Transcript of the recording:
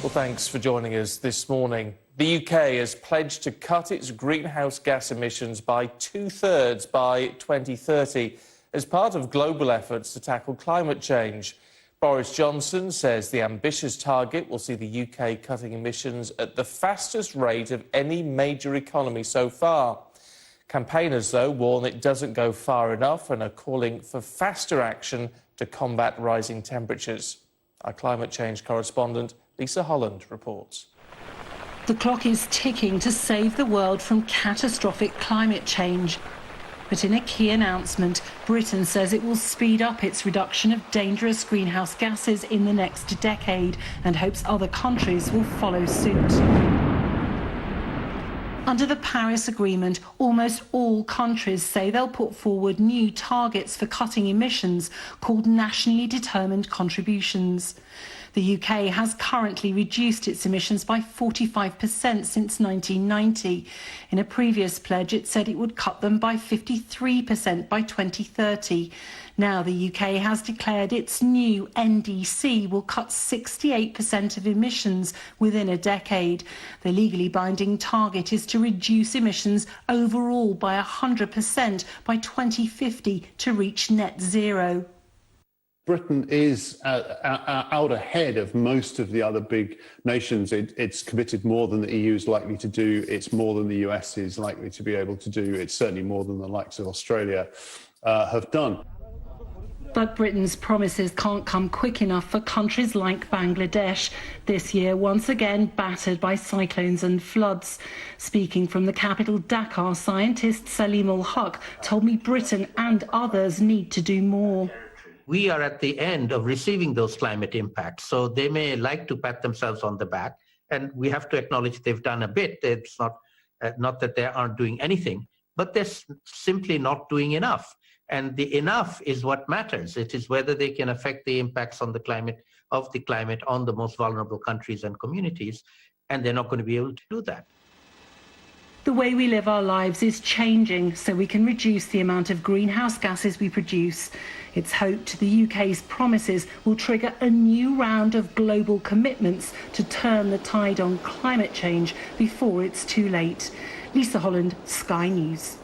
Well, thanks for joining us this morning. The UK has pledged to cut its greenhouse gas emissions by 2/3 by 2030 as part of global efforts to tackle climate change. Boris Johnson says the ambitious target will see the UK cutting emissions at the fastest rate of any major economy so far. Campaigners, though, warn it doesn't go far enough and are calling for faster action to combat rising temperatures. Our climate change correspondent Lisa Holland reports. The clock is ticking to save the world from catastrophic climate change. But in a key announcement, Britain says it will speed up its reduction of dangerous greenhouse gases in the next decade and hopes other countries will follow suit. Under the Paris Agreement, almost all countries say they'll put forward new targets for cutting emissions called nationally determined contributions. The UK has currently reduced its emissions by 45% since 1990. In a previous pledge, it said it would cut them by 53% by 2030. Now the UK has declared its new NDC will cut 68% of emissions within a decade. The legally binding target is to reduce emissions overall by 100% by 2050 to reach net zero. Britain is out ahead of most of the other big nations. It's committed more than the EU is likely to do. It's more than the US is likely to be able to do. It's certainly more than the likes of Australia have done. But Britain's promises can't come quick enough for countries like Bangladesh, this year once again battered by cyclones and floods. Speaking from the capital Dhaka, scientist Salim ul-Haq told me Britain and others need to do more. We are at the end of receiving those climate impacts, so they may like to pat themselves on the back, and we have to acknowledge they've done a bit. It's not that they aren't doing anything, but they're simply not doing enough. And the enough is what matters. It is whether they can affect the impacts on the climate on the most vulnerable countries and communities, and they're not going to be able to do that. The way we live our lives is changing so we can reduce the amount of greenhouse gases we produce. It's hoped the UK's promises will trigger a new round of global commitments to turn the tide on climate change before it's too late. Lisa Holland, Sky News.